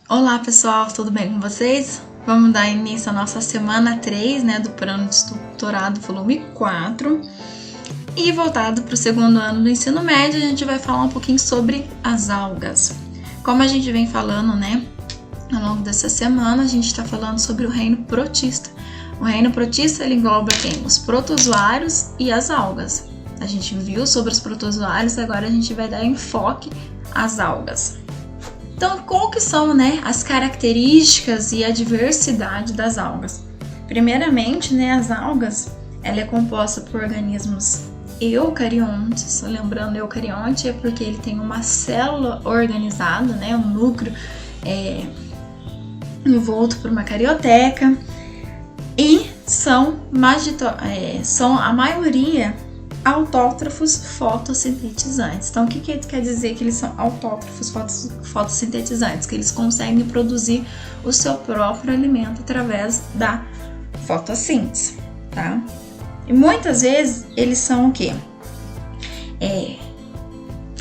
Olá pessoal, tudo bem com vocês? Vamos dar início à nossa semana 3, do Plano de Doutorado volume 4. E voltado para o segundo ano do ensino médio, a gente vai falar um pouquinho sobre as algas. Como a gente vem falando, ao longo dessa semana, a gente está falando sobre o reino protista. O reino protista, ele engloba os protozoários e as algas. A gente viu sobre os protozoários, agora a gente vai dar enfoque às algas. Então, qual que são, as características e a diversidade das algas? Primeiramente, as algas, ela é composta por organismos eucariontes. Lembrando, eucarionte é porque ele tem uma célula organizada, um núcleo envolto por uma carioteca, e são a maioria autótrofos fotossintetizantes. Então, o que quer dizer que eles são autótrofos fotossintetizantes? Que eles conseguem produzir o seu próprio alimento através da fotossíntese, tá? E muitas vezes eles são o quê?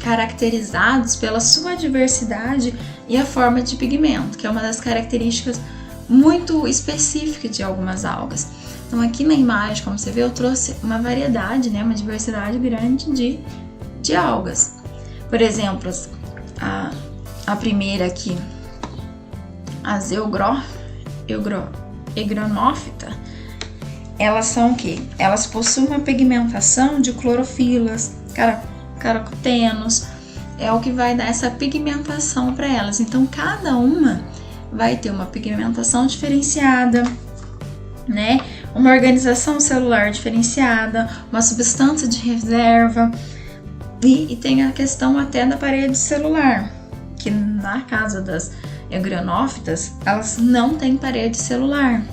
Caracterizados pela sua diversidade e a forma de pigmento, que é uma das características muito específicas de algumas algas. Então, aqui na imagem, como você vê, eu trouxe uma variedade, uma diversidade grande de algas. Por exemplo, a primeira aqui, as Eugronófita, elas são o quê? Elas possuem uma pigmentação de clorofilas, carotenos, é o que vai dar essa pigmentação para elas. Então, cada uma vai ter uma pigmentação diferenciada, uma organização celular diferenciada, uma substância de reserva, e tem a questão até da parede celular, que na casa das Eugronófitas, elas não têm parede celular,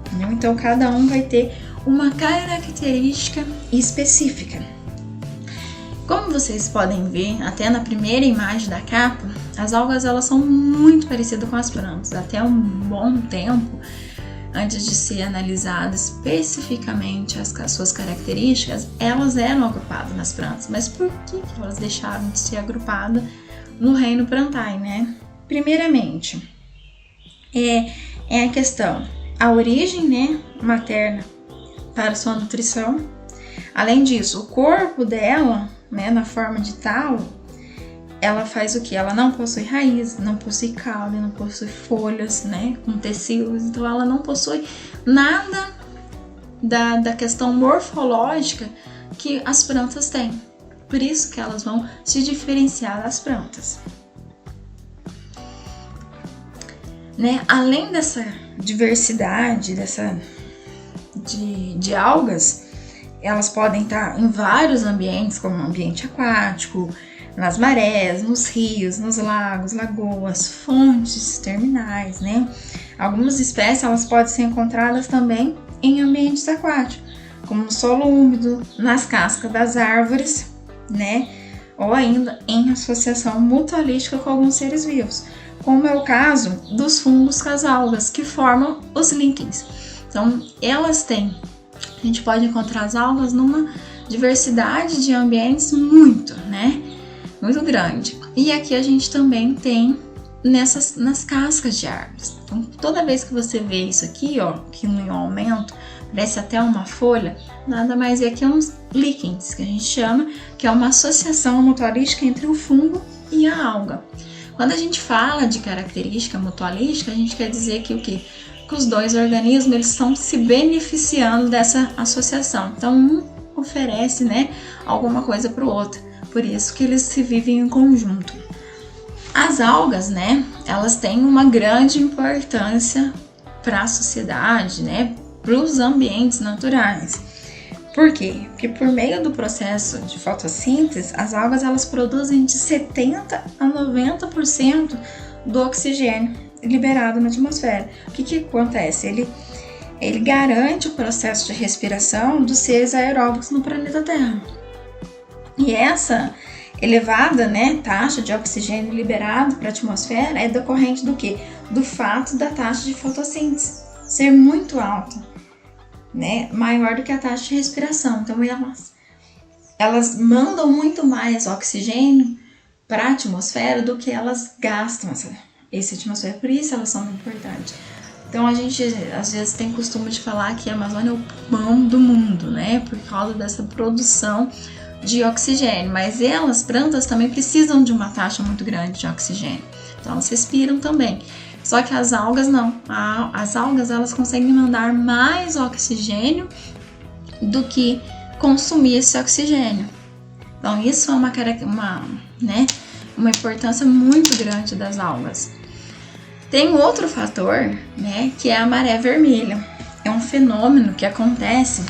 entendeu? Então cada um vai ter uma característica específica. Como vocês podem ver, até na primeira imagem da capa, as algas elas são muito parecidas com as plantas. Até um bom tempo, antes de ser analisada especificamente as suas características, elas eram agrupadas nas plantas. Mas por que elas deixaram de ser agrupadas no reino Plantae, Primeiramente, é a questão, a origem, materna para sua nutrição. Além disso, o corpo dela, na forma de talo, ela faz o que? Ela não possui raiz, não possui caule, não possui folhas, com tecidos. Então, ela não possui nada da questão morfológica que as plantas têm. Por isso que elas vão se diferenciar das plantas. Além dessa diversidade de algas, elas podem estar em vários ambientes, como o ambiente aquático, nas marés, nos rios, nos lagos, lagoas, fontes terminais, Algumas espécies elas podem ser encontradas também em ambientes aquáticos, como no solo úmido, nas cascas das árvores, ou ainda em associação mutualística com alguns seres vivos, como é o caso dos fungos com as algas, que formam os líquens. Então, a gente pode encontrar as algas numa diversidade de ambientes muito grande. E aqui a gente também tem nas cascas de árvores. Então, toda vez que você vê isso aqui, que em aumento, parece até uma folha, nada mais é que uns líquens, que a gente chama, que é uma associação mutualística entre o fungo e a alga. Quando a gente fala de característica mutualística, a gente quer dizer que o quê? Que os dois organismos eles estão se beneficiando dessa associação. Então, um oferece, alguma coisa para o outro. Por isso que eles se vivem em conjunto. As algas, elas têm uma grande importância para a sociedade, para os ambientes naturais. Por quê? Porque por meio do processo de fotossíntese, as algas elas produzem de 70% a 90% do oxigênio liberado na atmosfera. O que acontece? Ele garante o processo de respiração dos seres aeróbicos no planeta Terra. E essa elevada, taxa de oxigênio liberado para a atmosfera é decorrente do quê? Do fato da taxa de fotossíntese ser muito alta, maior do que a taxa de respiração. Então, elas mandam muito mais oxigênio para a atmosfera do que elas gastam esse atmosfera, por isso elas são muito importantes. Então a gente às vezes tem costume de falar que a Amazônia é o pulmão do mundo, né? Por causa dessa produção de oxigênio, mas as plantas também precisam de uma taxa muito grande de oxigênio, então elas respiram também. Só que as algas não, as algas elas conseguem mandar mais oxigênio do que consumir esse oxigênio. Então isso é uma importância muito grande das algas. Tem outro fator, né, que é a maré vermelha. É um fenômeno que acontece,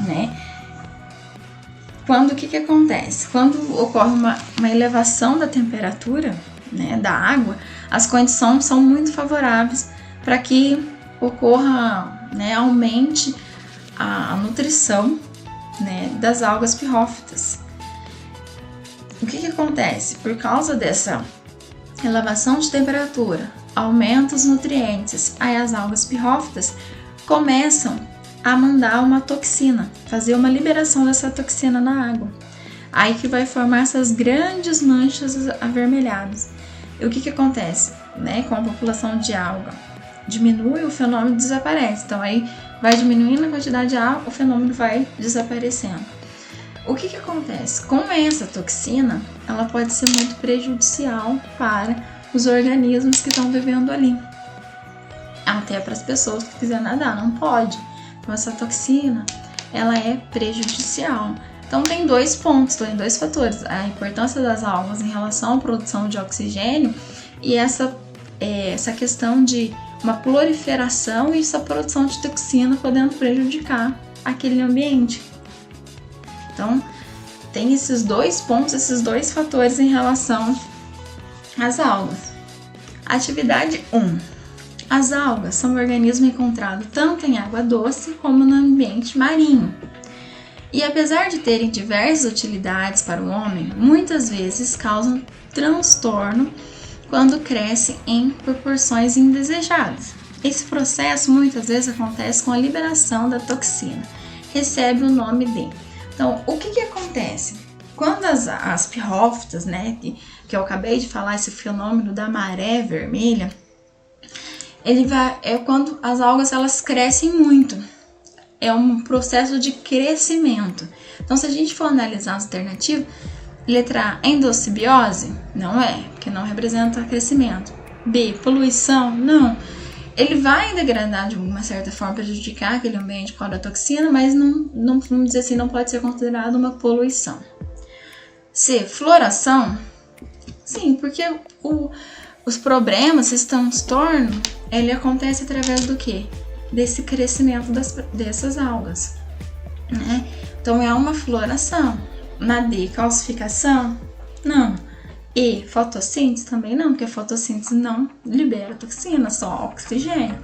né? O que acontece? Quando ocorre uma elevação da temperatura, né, da água, as condições são muito favoráveis para que ocorra, né, aumente a nutrição, né, das algas pirrófitas. O que acontece? Por causa dessa elevação de temperatura, aumenta os nutrientes, aí as algas pirrófitas começam a mandar uma toxina, fazer uma liberação dessa toxina na água. Aí que vai formar essas grandes manchas avermelhadas. E o que acontece, né, com a população de alga? Diminui, o fenômeno desaparece. Então aí vai diminuindo a quantidade de água, o fenômeno vai desaparecendo. O que acontece? Com essa toxina, ela pode ser muito prejudicial para os organismos que estão vivendo ali. Até para as pessoas que quiserem nadar, não pode. Então essa toxina, ela é prejudicial. Então tem dois pontos, tem dois fatores. A importância das algas em relação à produção de oxigênio e essa questão de uma proliferação e essa produção de toxina podendo prejudicar aquele ambiente. Então, tem esses dois pontos, esses dois fatores em relação às algas. Atividade 1. As algas são um organismo encontrado tanto em água doce como no ambiente marinho. E apesar de terem diversas utilidades para o homem, muitas vezes causam transtorno quando crescem em proporções indesejadas. Esse processo muitas vezes acontece com a liberação da toxina. Recebe o nome de... Então, o que acontece? Quando as pirrófitas, né, que eu acabei de falar, esse fenômeno da maré vermelha, é quando as algas elas crescem muito. É um processo de crescimento. Então, se a gente for analisar as alternativas, letra A, endossimbiose? Não é, porque não representa crescimento. B, poluição? Não. Ele vai degradar de uma certa forma, prejudicar aquele ambiente com a toxina, mas não, vamos dizer assim, não pode ser considerado uma poluição. C, floração? Sim, porque os problemas, esse transtorno, ele acontece através do quê? Desse crescimento dessas algas, né? Então é uma floração. Na D, calcificação? Não. E fotossíntese também não, porque a fotossíntese não libera toxina, só oxigênio.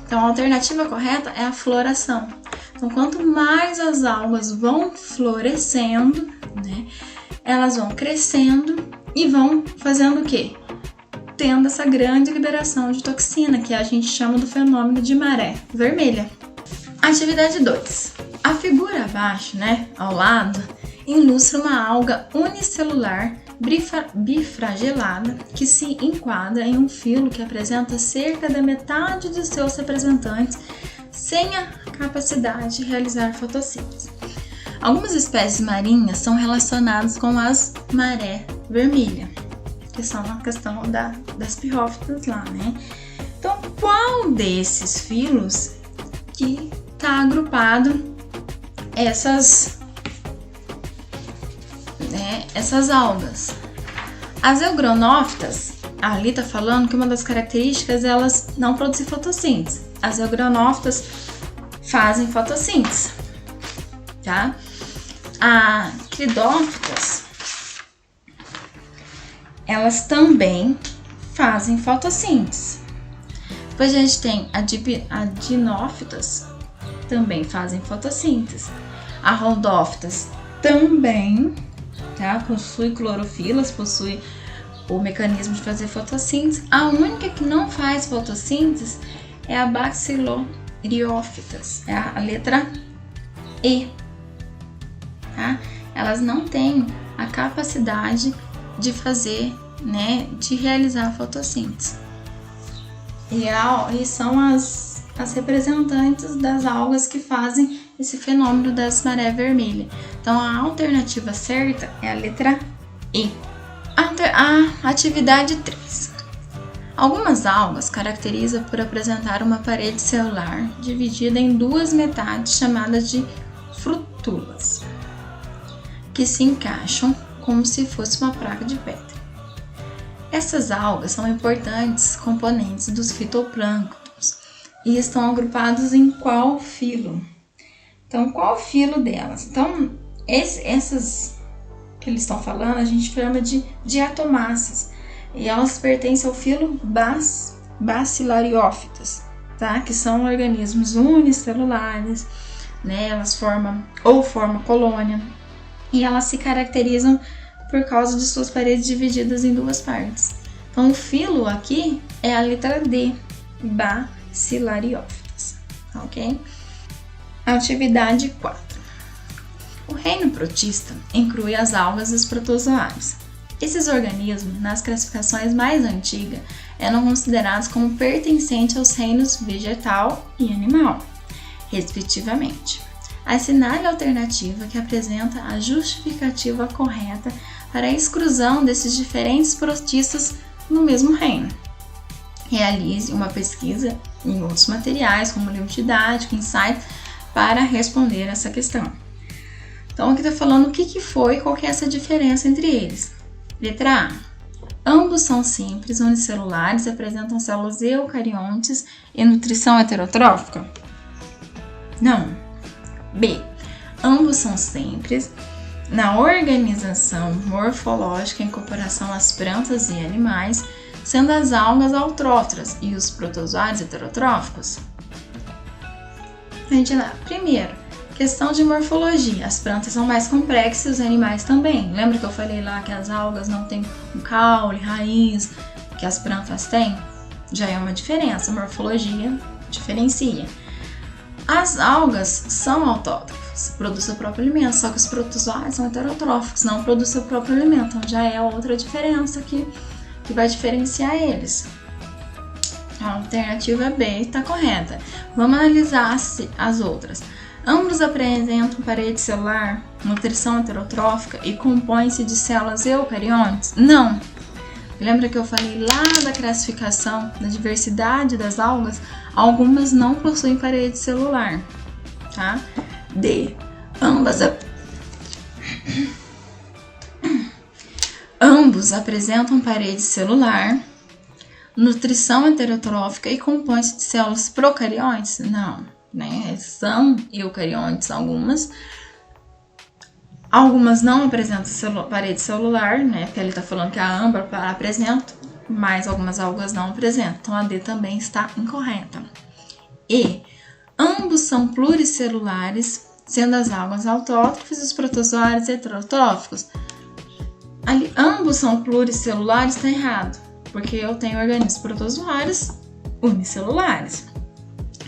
Então a alternativa correta é a floração. Então quanto mais as algas vão florescendo, né, elas vão crescendo e vão fazendo o quê? Tendo essa grande liberação de toxina, que a gente chama do fenômeno de maré vermelha. Atividade 2. A figura abaixo, né, ao lado, ilustra uma alga unicelular bifragilada que se enquadra em um filo que apresenta cerca da metade de seus representantes sem a capacidade de realizar fotossíntese. Algumas espécies marinhas são relacionadas com as maré vermelha, que são a questão das pirrófitas lá, né? Então, qual desses filos que está agrupado essas algas? As eugronófitas, ali está falando que uma das características é elas não produzem fotossíntese. As eugronófitas fazem fotossíntese, tá? A cridófitas, elas também fazem fotossíntese. Depois a gente tem a dinófitas, também fazem fotossíntese. A rodófitas também, tá? Possui clorofilas, possui o mecanismo de fazer fotossíntese. A única que não faz fotossíntese é a baciloriófitas, é a letra E, tá? Elas não têm a capacidade de fazer né, de realizar a fotossíntese. E são as representantes das algas que fazem esse fenômeno das maré vermelha. Então, a alternativa certa é a letra E. A atividade 3. Algumas algas caracterizam por apresentar uma parede celular dividida em duas metades chamadas de frútulas, que se encaixam como se fosse uma placa de pedra. Essas algas são importantes componentes dos fitoplânctons e estão agrupadas em qual filo? Então, qual filo delas? Então, essas que eles estão falando, a gente chama de diatomáceas, e elas pertencem ao filo Bacillariophytas, tá? Que são organismos unicelulares, né? Elas formam colônia, e elas se caracterizam por causa de suas paredes divididas em duas partes. Então, o filo aqui é a letra D, Bacillariophytas, ok? Atividade 4. O reino protista inclui as algas e os protozoários. Esses organismos, nas classificações mais antigas, eram considerados como pertencentes aos reinos vegetal e animal, respectivamente. Assinale a alternativa que apresenta a justificativa correta para a exclusão desses diferentes protistas no mesmo reino. Realize uma pesquisa em outros materiais, como livro didático, insight, para responder essa questão. Então, aqui está falando o que foi e qual que é essa diferença entre eles. Letra A. Ambos são simples, unicelulares, apresentam células eucariontes e nutrição heterotrófica? Não. B. Ambos são simples na organização morfológica em comparação às plantas e animais, sendo as algas autrófitas e os protozoários heterotróficos? A gente lá. Primeiro, questão de morfologia. As plantas são mais complexas e os animais também. Lembra que eu falei lá que as algas não têm um caule, raiz, que as plantas têm? Já é uma diferença. A morfologia diferencia. As algas são autótrofas, produzem seu próprio alimento, só que os protozoários são heterotróficos, não produzem seu próprio alimento. Então já é outra diferença que vai diferenciar eles. A alternativa B está correta. Vamos analisar as outras. Ambos apresentam parede celular, nutrição heterotrófica e compõem-se de células eucariontes? Não! Lembra que eu falei lá da classificação da diversidade das algas? Algumas não possuem parede celular, tá? D. Ambos apresentam parede celular, nutrição heterotrófica e compõem-se de células procariontes? Não, né? São eucariontes algumas. Algumas não apresentam parede celular, né? Porque ele está falando que a âmbar apresenta, mas algumas algas não apresentam. Então a D também está incorreta. E. Ambos são pluricelulares, sendo as algas autótrofas e os protozoários heterotróficos. Ali, ambos são pluricelulares, está errado, porque eu tenho organismos protozoários unicelulares.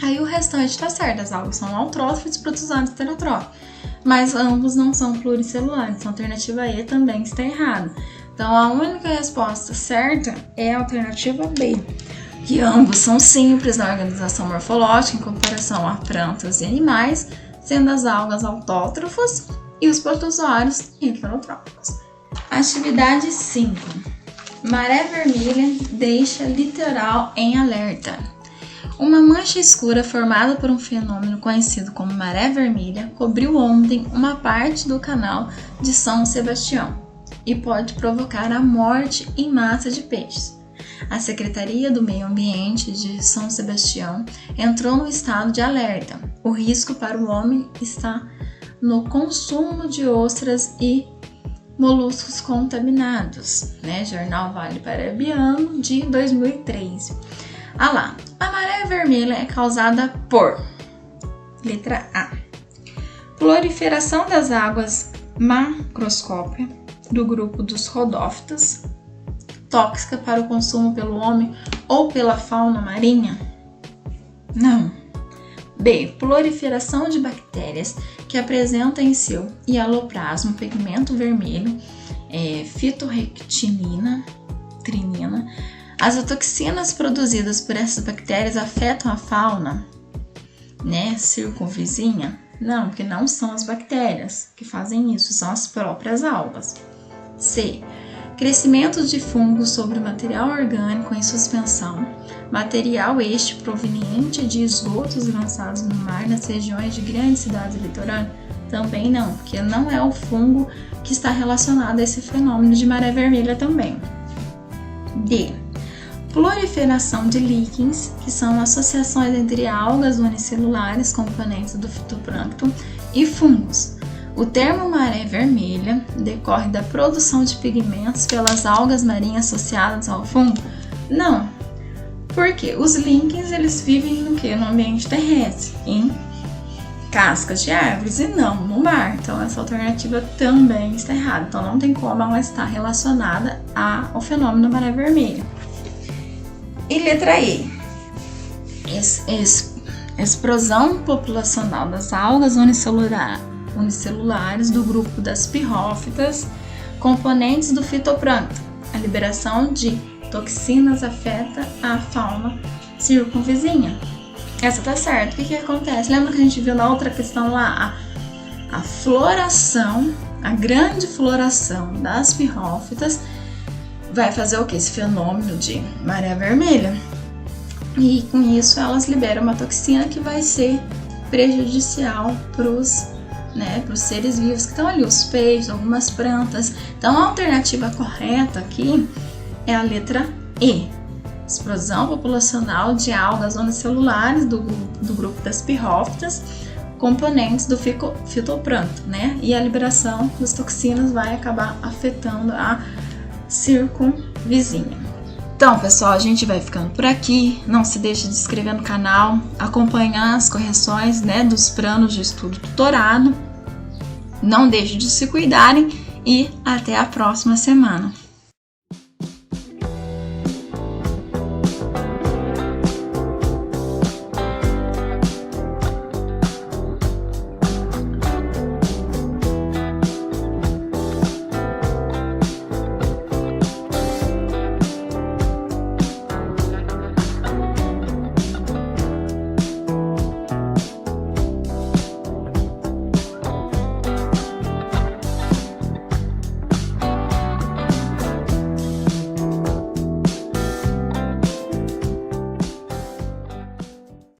Aí o restante está certo, as algas são autrótrofas e os protozoários heterotróficos, mas ambos não são pluricelulares, então a alternativa E também está errada. Então a única resposta certa é a alternativa B, que ambos são simples na organização morfológica em comparação a plantas e animais, sendo as algas autótrofas e os protozoários heterotróficos. Atividade 5. Maré vermelha deixa litoral em alerta. Uma mancha escura formada por um fenômeno conhecido como maré vermelha cobriu ontem uma parte do canal de São Sebastião e pode provocar a morte em massa de peixes. A Secretaria do Meio Ambiente de São Sebastião entrou no estado de alerta. O risco para o homem está no consumo de ostras e moluscos contaminados, né? Jornal Vale Paraibano de 2003. A maré vermelha é causada por letra A. Proliferação das águas macroscópicas do grupo dos rodófitas, tóxica para o consumo pelo homem ou pela fauna marinha? Não. B. Proliferação de bactérias que apresentam em seu hialoplasma pigmento vermelho, fitorrectinina, citrinina. As toxinas produzidas por essas bactérias afetam a fauna, né, circunvizinha? Não, porque não são as bactérias que fazem isso, são as próprias algas. C. Crescimento de fungos sobre material orgânico em suspensão, material este proveniente de esgotos lançados no mar nas regiões de grandes cidades litorâneas? Também não, porque não é o fungo que está relacionado a esse fenômeno de maré vermelha também. D. Proliferação de líquens, que são associações entre algas unicelulares, componentes do fitoplâncton, e fungos. O termo maré vermelha decorre da produção de pigmentos pelas algas marinhas associadas ao fungo? Não, porque os líquens eles vivem no quê? No ambiente terrestre, em cascas de árvores e não no mar. Então essa alternativa também está errada. Então não tem como ela estar relacionada ao fenômeno maré vermelha. E letra E. Explosão populacional das algas unicelulares do grupo das pirrófitas, componentes do fitoplâncton. A liberação de toxinas afeta a fauna circunvizinha. Essa tá certo. O que acontece? Lembra que a gente viu na outra questão lá? A floração, a grande floração das pirrófitas vai fazer o que? Esse fenômeno de maré vermelha. E com isso elas liberam uma toxina que vai ser prejudicial para os seres vivos que estão ali, os peixes, algumas plantas. Então a alternativa correta aqui é a letra E. Explosão populacional de algas unicelulares do grupo das pirrófitas, componentes do fitoplâncton, né? E a liberação das toxinas vai acabar afetando a circunvizinha. Então, pessoal, a gente vai ficando por aqui. Não se deixe de se inscrever no canal, acompanhar as correções, né, dos planos de estudo tutorado. Não deixe de se cuidarem e até a próxima semana.